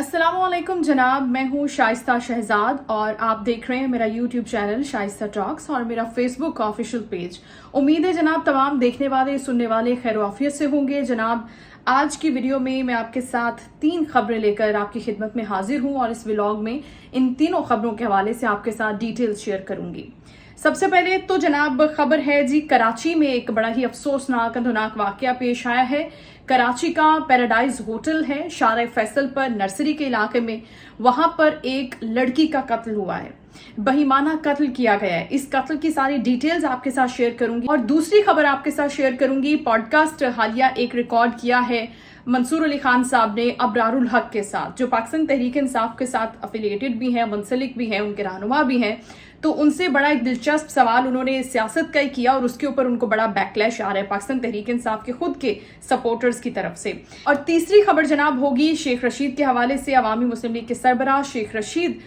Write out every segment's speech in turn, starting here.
अस्सलामुअलैकुम जनाब, मैं हूँ शाइस्ता शहजाद और आप देख रहे हैं मेरा यूट्यूब चैनल शाइस्ता टॉक्स और मेरा फेसबुक ऑफिशियल पेज। उम्मीद है जनाब तमाम देखने वाले सुनने वाले खैर आफियत से होंगे। जनाब आज की वीडियो में मैं आपके साथ 3 खबरें लेकर आपकी खिदमत में हाजिर हूँ और इस व्लॉग में इन तीनों खबरों के हवाले से आपके साथ डिटेल्स शेयर करूंगी। सबसे पहले तो जनाब खबर है जी, कराची में एक बड़ा ही अफसोसनाक अंधुनाक वाकया पेश आया है। कराची का पैराडाइज होटल है शारे फैसल पर नर्सरी के इलाके में, वहां पर एक लड़की का कत्ल हुआ है, बहिमाना कत्ल किया गया है। इस कत्ल की सारी डिटेल्स आपके साथ शेयर करूंगी और दूसरी खबर आपके साथ शेयर करूंगी। पॉडकास्ट हालिया एक रिकॉर्ड किया है मंसूर अली खान साहब ने अबरारुल हक के साथ, जो पाकिस्तान तहरीक इंसाफ के साथ अफिलिएटेड भी हैं, मुंसलिक भी हैं, उनके रहनुमा भी हैं। तो उनसे बड़ा एक दिलचस्प सवाल उन्होंने सियासत का ही किया और उसके ऊपर उनको बड़ा बैकलैश आ रहा है पाकिस्तान तहरीक इंसाफ के खुद के सपोर्टर्स की तरफ से। और तीसरी खबर जनाब होगी शेख रशीद के हवाले से। अवामी मुस्लिम लीग के सरबराह शेख रशीद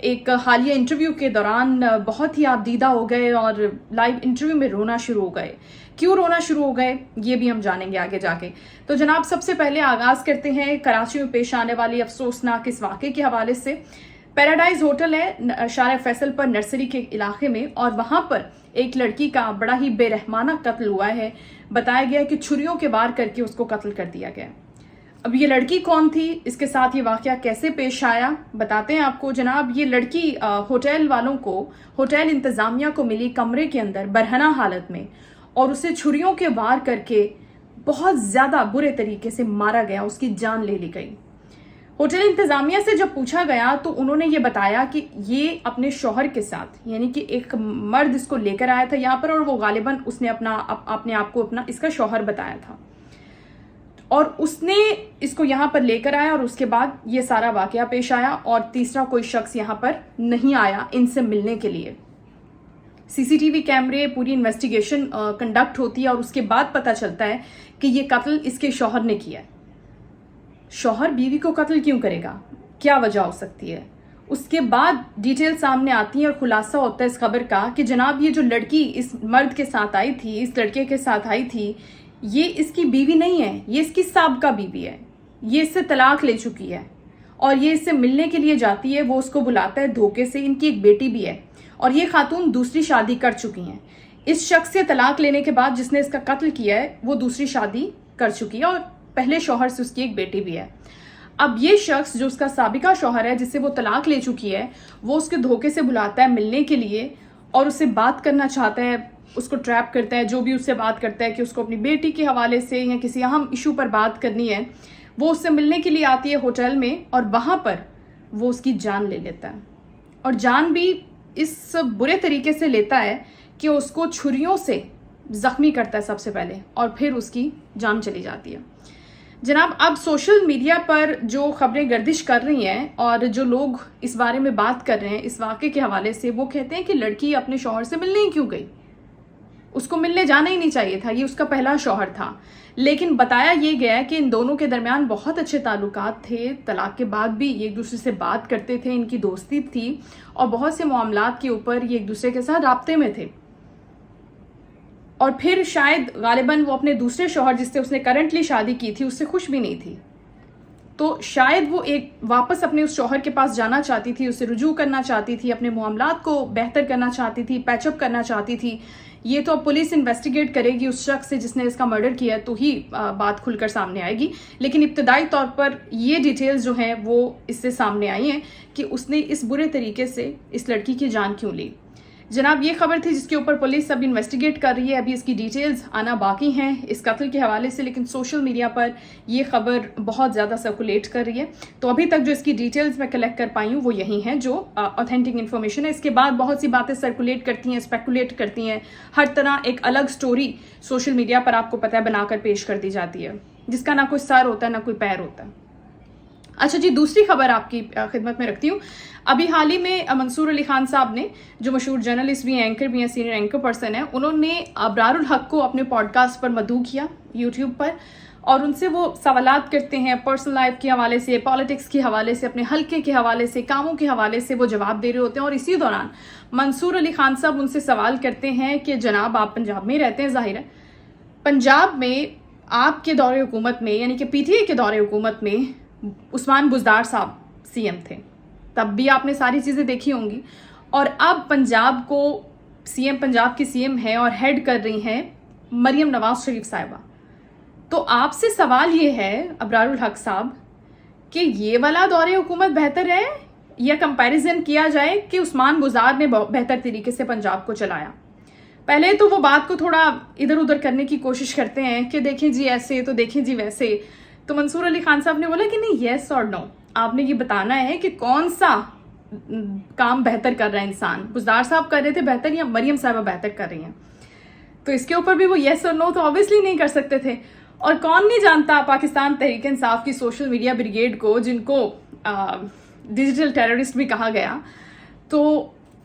एक हालिया इंटरव्यू के दौरान बहुत ही आपदीदा हो गए और लाइव इंटरव्यू में रोना शुरू हो गए। क्यों रोना शुरू हो गए ये भी हम जानेंगे आगे जाके। तो जनाब सबसे पहले आगाज करते हैं कराची में पेश आने वाली अफसोसनाक इस वाक़े के हवाले से। पैराडाइज होटल है शारे फैसल पर नर्सरी के इलाके में और वहां पर एक लड़की का बड़ा ही बेरहमाना कत्ल हुआ है। बताया गया कि छुरियों के वार करके उसको कत्ल कर दिया गया। अब ये लड़की कौन थी, इसके साथ ये वाकया कैसे पेश आया, बताते हैं आपको। जनाब ये लड़की होटल वालों को, होटल इंतजामिया को मिली कमरे के अंदर बरहना हालत में और उसे छुरियों के वार करके बहुत ज्यादा बुरे तरीके से मारा गया, उसकी जान ले ली गई। होटल इंतजामिया से जब पूछा गया तो उन्होंने ये बताया कि ये अपने शौहर के साथ, यानी कि एक मर्द इसको लेकर आया था यहाँ पर और वो गालिबन उसने अपने आप को अपना इसका शौहर बताया था और उसने इसको यहाँ पर लेकर आया और उसके बाद ये सारा वाकया पेश आया और तीसरा कोई शख्स यहाँ पर नहीं आया इनसे मिलने के लिए। सीसीटीवी कैमरे पूरी इन्वेस्टिगेशन कंडक्ट होती है और उसके बाद पता चलता है कि ये कत्ल इसके शौहर ने किया है। शौहर बीवी को कत्ल क्यों करेगा, क्या वजह हो सकती है? उसके बाद डिटेल सामने आती है और खुलासा होता है इस खबर का कि जनाब ये जो लड़की इस मर्द के साथ आई थी, इस लड़के के साथ आई थी, ये इसकी बीवी नहीं है, ये इसकी साबका बीवी है। ये इससे तलाक ले चुकी है और ये इससे मिलने के लिए जाती है। वो उसको बुलाता है धोखे से। इनकी एक बेटी भी है और ये खातून दूसरी शादी कर चुकी हैं। इस शख्स से तलाक लेने के बाद जिसने इसका कत्ल किया है वो दूसरी शादी कर चुकी है और पहले शौहर से उसकी एक बेटी भी है। अब ये शख्स जो उसका साबिका शौहर है, जिससे वो तलाक ले चुकी है, वो उसके धोखे से बुलाता है मिलने के लिए और उससे बात करना चाहता है, उसको ट्रैप करता है। जो भी उससे बात करता है कि उसको अपनी बेटी के हवाले से या किसी अहम इशू पर बात करनी है, वो उससे मिलने के लिए आती है होटल में और वहां पर वो उसकी जान ले लेता है और जान भी इस बुरे तरीके से लेता है कि उसको छुरियों से जख्मी करता है सबसे पहले और फिर उसकी जान चली जाती है। जनाब अब सोशल मीडिया पर जो खबरें गर्दिश कर रही हैं और जो लोग इस बारे में बात कर रहे हैं इस वाक़े के हवाले से, वो कहते हैं कि लड़की अपने शौहर से मिलने ही क्यों गई, उसको मिलने जाना ही नहीं चाहिए था, ये उसका पहला शौहर था। लेकिन बताया ये गया कि इन दोनों के दरमियान बहुत अच्छे ताल्लुकात थे, तलाक के बाद भी ये एक दूसरे से बात करते थे, इनकी दोस्ती थी और बहुत से मामलात के ऊपर ये एक दूसरे के साथ राब्ते में थे। और फिर शायद गालिबन वो अपने दूसरे शौहर जिससे उसने करंटली शादी की थी उससे खुश भी नहीं थी, तो शायद वो एक वापस अपने उस शौहर के पास जाना चाहती थी, उससे रुजू करना चाहती थी, अपने मामलात को बेहतर करना चाहती थी, पैचअप करना चाहती थी। ये तो अब पुलिस इन्वेस्टिगेट करेगी उस शख्स से जिसने इसका मर्डर किया तो ही बात खुलकर सामने आएगी। लेकिन इब्तदाई तौर पर ये डिटेल्स जो हैं वो इससे सामने आई हैं कि उसने इस बुरे तरीके से इस लड़की की जान क्यों ली। जनाब ये खबर थी जिसके ऊपर पुलिस अब इन्वेस्टिगेट कर रही है। अभी इसकी डिटेल्स आना बाकी हैं इस कत्ल के हवाले से, लेकिन सोशल मीडिया पर ये खबर बहुत ज़्यादा सर्कुलेट कर रही है। तो अभी तक जो इसकी डिटेल्स मैं कलेक्ट कर पाई हूँ वो यही हैं जो ऑथेंटिक इन्फॉर्मेशन है। इसके बाद बहुत सी बातें सर्कुलेट करती हैं, स्पेकुलेट करती हैं, हर तरह एक अलग स्टोरी सोशल मीडिया पर आपको पता है बनाकर पेश कर दी जाती है, जिसका ना कोई सर होता है ना कोई पैर होता है। अच्छा जी, दूसरी खबर आपकी खिदमत में रखती हूँ। अभी हाल ही में मंसूर अली खान साहब ने, जो मशहूर जर्नलिस्ट भी हैं, एंकर भी हैं, सीनियर एंकर पर्सन है, उन्होंने अबरारुल हक को अपने पॉडकास्ट पर मदऊ किया यूट्यूब पर और उनसे वो सवालात करते हैं पर्सनल लाइफ के हवाले से, पॉलिटिक्स के हवाले से, अपने हल्के के हवाले से, कामों के हवाले से वो जवाब दे रहे होते हैं। और इसी दौरान मंसूर अली खान साहब उनसे सवाल करते हैं कि जनाब आप पंजाब में रहते हैं, जाहिर है पंजाब में आपके दौरे हुकूमत में, यानी कि पीटीआई के दौरे हुकूमत में उस्मान बुज़दार साहब सीएम थे, तब भी आपने सारी चीज़ें देखी होंगी। और अब पंजाब को सीएम, पंजाब की सीएम है और हेड कर रही हैं मरियम नवाज शरीफ साहिबा। तो आपसे सवाल ये है अबरारुल हक साहब कि ये वाला दौरे हुकूमत बेहतर है या कंपैरिजन किया जाए कि उस्मान गुजार ने बेहतर तरीके से पंजाब को चलाया। पहले तो वो बात को थोड़ा इधर उधर करने की कोशिश करते हैं कि देखें जी ऐसे, तो देखें जी वैसे। तो मंसूर अली खान साहब ने बोला कि नहीं, येस और नो, आपने ये बताना है कि कौन सा काम बेहतर कर रहा है इंसान, गुजार साहब कर रहे थे बेहतर या मरियम साहिबा बेहतर कर रही हैं। तो इसके ऊपर भी वो येस और नो तो ऑब्वियसली नहीं कर सकते थे। और कौन नहीं जानता पाकिस्तान तहरीक इंसाफ की सोशल मीडिया ब्रिगेड को, जिनको डिजिटल टेररिस्ट भी कहा गया। तो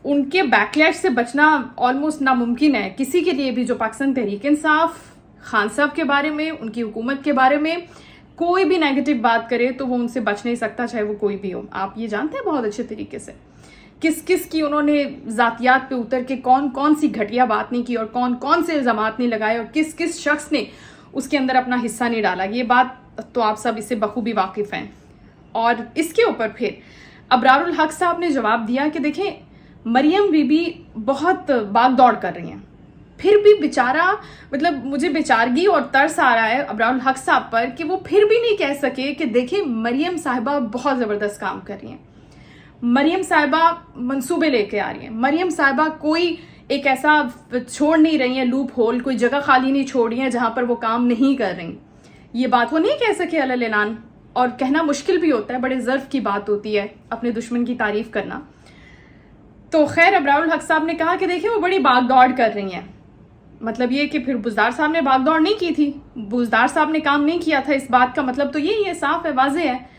उनके बैकलैश से बचना ऑलमोस्ट नामुमकिन है किसी के लिए भी जो पाकिस्तान तहरीक इंसाफ, खान साहब के बारे में, उनकी हुकूमत के बारे में कोई भी नेगेटिव बात करे तो वो उनसे बच नहीं सकता, चाहे वो कोई भी हो। आप ये जानते हैं बहुत अच्छे तरीके से किस किस की उन्होंने ज़ातियात पे उतर के कौन कौन सी घटिया बात नहीं की और कौन कौन से इल्ज़ामात नहीं लगाए और किस किस शख्स ने उसके अंदर अपना हिस्सा नहीं डाला। ये बात तो आप सब इससे बखूबी वाकिफ़ हैं। और इसके ऊपर फिर अबरारुल हक साहब ने जवाब दिया कि देखें, मरियम बीबी बहुत भाग दौड़ कर रही हैं, फिर भी बेचारा, मतलब मुझे बेचारगी और तरस आ रहा है अबरारुल हक साहब पर कि वो फिर भी नहीं कह सके कि देखें मरियम साहिबा बहुत ज़बरदस्त काम कर रही हैं, मरियम साहिबा मंसूबे लेके आ रही हैं, मरियम साहिबा कोई एक ऐसा छोड़ नहीं रही है लूप होल, कोई जगह खाली नहीं छोड़ रही है जहां पर वो काम नहीं कर रही। ये बात वो नहीं कह सके अलल ऐलान, और कहना मुश्किल भी होता है, बड़े ज़र्फ की बात होती है अपने दुश्मन की तारीफ करना। तो खैर अबरारुल हक साहब ने कहा कि देखिए वो बड़ी भाग दौड़ कर रही हैं। मतलब ये कि फिर बुज़दार साहब ने भाग दौड़ नहीं की थी, बुज़दार साहब ने काम नहीं किया था, इस बात का मतलब तो यही है, साफ है, वाज़ेह है।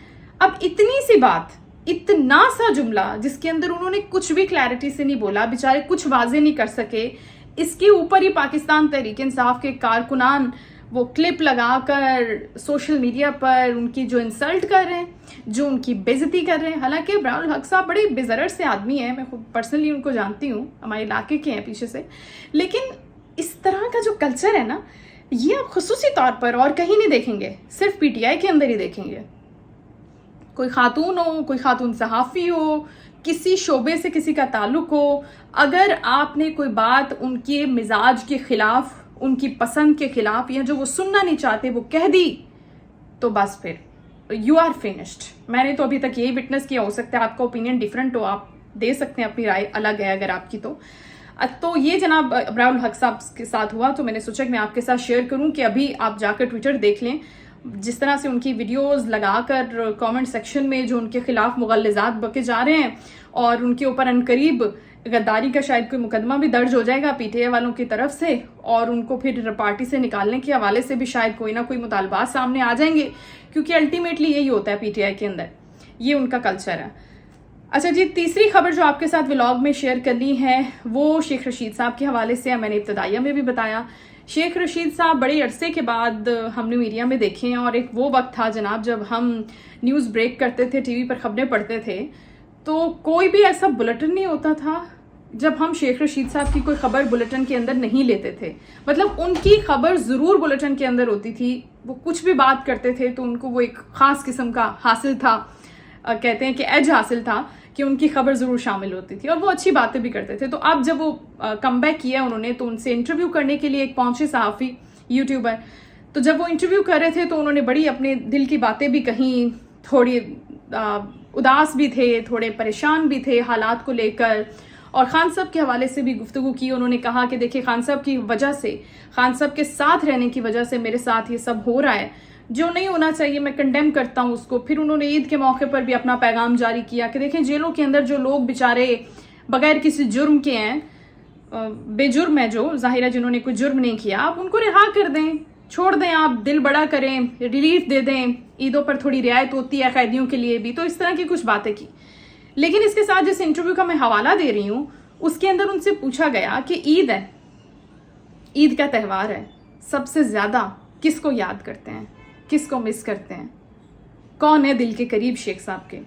अब इतनी सी बात, इतना सा जुमला जिसके अंदर उन्होंने कुछ भी क्लैरिटी से नहीं बोला, बेचारे कुछ वाजे नहीं कर सके, इसके ऊपर ही पाकिस्तान तहरीक इंसाफ के कारकुनान वो क्लिप लगाकर सोशल मीडिया पर उनकी जो इंसल्ट कर रहे हैं, जो उनकी बेइज्जती कर रहे हैं। हालांकि अबरारुल हक साहब बड़े बेज़रर से आदमी हैं, मैं खुद पर्सनली उनको जानती हूँ, हमारे इलाके के हैं पीछे से, लेकिन इस तरह का जो कल्चर है ना, ये आप खुसूसी तौर पर और कहीं नहीं देखेंगे, सिर्फ पीटीआई के अंदर ही देखेंगे। कोई खातून हो, कोई खातून सहाफ़ी हो, किसी शोबे से किसी का ताल्लुक हो, अगर आपने कोई बात उनके मिजाज के खिलाफ, उनकी पसंद के खिलाफ, या जो वो सुनना नहीं चाहते वो कह दी, तो बस फिर यू आर फिनिश्ड। मैंने तो अभी तक यही विटनेस किया, हो सकता है आपका ओपिनियन डिफरेंट हो, आप दे सकते हैं अपनी राय, अलग है अगर आपकी। तो ये जनाब अबरारुल हक साहब के साथ हुआ, तो मैंने सोचा कि मैं आपके साथ शेयर करूं कि अभी आप जाकर ट्विटर देख लें, जिस तरह से उनकी वीडियोस लगाकर कमेंट सेक्शन में जो उनके खिलाफ मुगल्लजात बके जा रहे हैं, और उनके ऊपर अनकरीब गद्दारी का शायद कोई मुकदमा भी दर्ज हो जाएगा पीटीआई वालों की तरफ से, और उनको फिर पार्टी से निकालने के हवाले से भी शायद कोई ना कोई मुतालबात सामने आ जाएंगे, क्योंकि अल्टीमेटली यही होता है पीटीआई के अंदर, ये उनका कल्चर है। अच्छा जी, तीसरी खबर जो आपके साथ व्लॉग में शेयर करनी है वो शेख रशीद साहब के हवाले से है। मैंने इब्तदाइया में भी बताया, शेख रशीद साहब बड़े अरसे के बाद हमने मीडिया में देखे हैं, और एक वो वक्त था जनाब जब हम न्यूज़ ब्रेक करते थे, टीवी पर खबरें पढ़ते थे, तो कोई भी ऐसा बुलेटिन नहीं होता था जब हम शेख रशीद साहब की कोई खबर बुलेटिन के अंदर नहीं लेते थे। मतलब उनकी खबर ज़रूर बुलेटिन के अंदर होती थी, वो कुछ भी बात करते थे तो उनको वो एक ख़ास किस्म का हासिल था, कहते हैं कि एज हासिल था कि उनकी खबर ज़रूर शामिल होती थी, और वो अच्छी बातें भी करते थे। तो अब जब वो कमबैक किया उन्होंने, तो उनसे इंटरव्यू करने के लिए एक पहुंचे सहाफ़ी यूट्यूबर, तो जब वो इंटरव्यू कर रहे थे तो उन्होंने बड़ी अपने दिल की बातें भी कहीं, थोड़ी उदास भी थे, थोड़े परेशान भी थे हालात को लेकर, और खान साहब के हवाले से भी गुफ्तगू की। उन्होंने कहा कि देखिए खान साहब की वजह से, खान साहब के साथ रहने की वजह से मेरे साथ ये सब हो रहा है, जो नहीं होना चाहिए, मैं कंडेम करता हूँ उसको। फिर उन्होंने ईद के मौके पर भी अपना पैगाम जारी किया कि देखें जेलों के अंदर जो लोग बेचारे बगैर किसी जुर्म के हैं, बेजुर्म है, जो जाहिर है जिन्होंने कोई जुर्म नहीं किया, आप उनको रिहा कर दें, छोड़ दें, आप दिल बड़ा करें, रिलीफ दे दें, ईदों पर थोड़ी रियायत होती है कैदियों के लिए भी। तो इस तरह की कुछ बातें की। लेकिन इसके साथ जिस इंटरव्यू का मैं हवाला दे रही हूँ उसके अंदर उनसे पूछा गया कि ईद है, ईद का त्यौहार है, सबसे ज़्यादा किसको याद करते हैं, किसको मिस करते हैं, कौन है दिल के करीब शेख साहब के।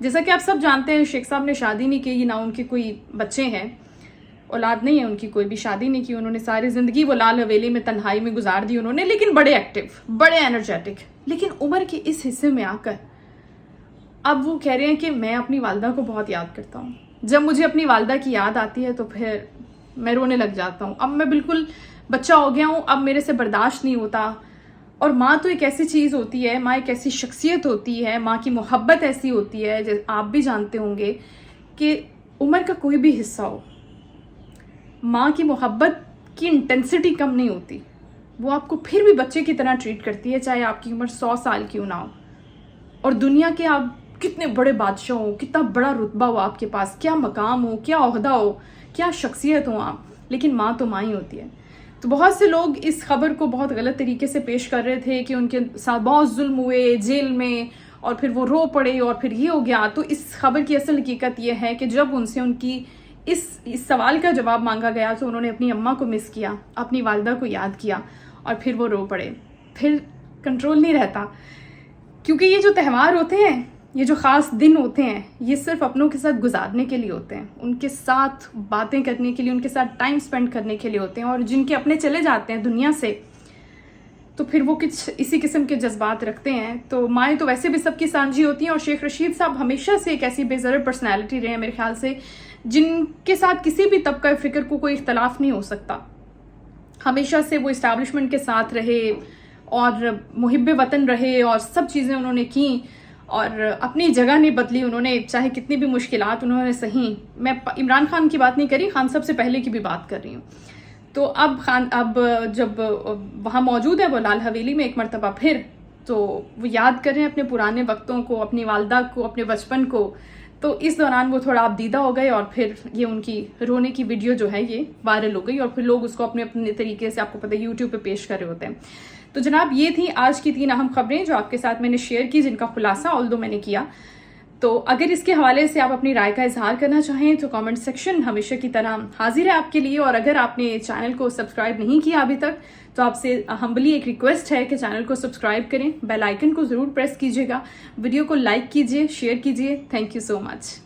जैसा कि आप सब जानते हैं शेख साहब ने शादी नहीं की, ना उनके कोई बच्चे हैं, औलाद नहीं है उनकी, कोई भी शादी नहीं की। उन्होंने सारी ज़िंदगी वो लाल हवेली में तन्हाई में गुजार दी उन्होंने, लेकिन बड़े एक्टिव, बड़े एनर्जेटिक। लेकिन उम्र के इस हिस्से में आकर अब वो कह रहे हैं कि मैं अपनी वालदा को बहुत याद करता हूँ, जब मुझे अपनी वालदा की याद आती है तो फिर मैं रोने लग जाता हूँ। अब मैं बिल्कुल बच्चा हो गया हूँ, अब मेरे से बर्दाश्त नहीं होता। और माँ तो एक ऐसी चीज़ होती है, माँ एक ऐसी शख्सियत होती है, माँ की मोहब्बत ऐसी होती है, जैसे आप भी जानते होंगे कि उम्र का कोई भी हिस्सा हो, माँ की मोहब्बत की इंटेंसिटी कम नहीं होती। वो आपको फिर भी बच्चे की तरह ट्रीट करती है, चाहे आपकी उम्र 100 साल क्यों ना हो, और दुनिया के आप कितने बड़े बादशाह हो, कितना बड़ा रुतबा हो आपके पास, क्या मकाम हो, क्या ओहदा हो, क्या शख्सियत हो आप, लेकिन माँ तो माँ ही होती है। तो बहुत से लोग इस खबर को बहुत गलत तरीके से पेश कर रहे थे कि उनके साथ बहुत जुल्म हुए जेल में, और फिर वो रो पड़े और फिर ये हो गया। तो इस खबर की असल हकीकत ये है कि जब उनसे उनकी इस सवाल का जवाब मांगा गया तो उन्होंने अपनी अम्मा को मिस किया, अपनी वालदा को याद किया, और फिर वो रो पड़े। फिर कंट्रोल नहीं रहता, क्योंकि ये जो त्यौहार होते हैं, ये जो ख़ास दिन होते हैं, ये सिर्फ अपनों के साथ गुजारने के लिए होते हैं, उनके साथ बातें करने के लिए, उनके साथ टाइम स्पेंड करने के लिए होते हैं। और जिनके अपने चले जाते हैं दुनिया से, तो फिर वो कुछ इसी किस्म के जज्बात रखते हैं। तो माएँ तो वैसे भी सबकी सांझी होती हैं, और शेख रशीद साहब हमेशा से एक ऐसी बेज़र पर्सनैलिटी रहे हैं मेरे ख्याल से, जिनके साथ किसी भी तबका फ़िक्र को कोई इख्तलाफ नहीं हो सकता। हमेशा से वो इस्टेब्लिशमेंट के साथ रहे और मुहिब्बे वतन रहे, और सब चीज़ें उन्होंने की और अपनी जगह नहीं बदली उन्होंने, चाहे कितनी भी मुश्किलात उन्होंने सही। मैं इमरान खान की बात नहीं करी, खान साहब से पहले की भी बात कर रही हूँ। तो अब जब वहाँ मौजूद है वो लाल हवेली में एक मरतबा फिर, तो वो याद कर रहे हैं अपने पुराने वक्तों को, अपनी वालदा को, अपने बचपन को। तो इस दौरान वो थोड़ा आपदीदा हो गए, और फिर ये उनकी रोने की वीडियो जो है ये वायरल हो गई, और फिर लोग उसको अपने अपने तरीके से, आपको पता है, यूट्यूब पे पेश कर रहे होते हैं। तो जनाब, ये थी आज की 3 अहम खबरें जो आपके साथ मैंने शेयर की, जिनका खुलासा ऑल्दो मैंने किया। तो अगर इसके हवाले से आप अपनी राय का इजहार करना चाहें तो कमेंट सेक्शन हमेशा की तरह हाजिर है आपके लिए। और अगर आपने चैनल को सब्सक्राइब नहीं किया अभी तक, तो आपसे हम्बली एक रिक्वेस्ट है कि चैनल को सब्सक्राइब करें, बेल आइकन को ज़रूर प्रेस कीजिएगा, वीडियो को लाइक कीजिए, शेयर कीजिए। Thank you so much.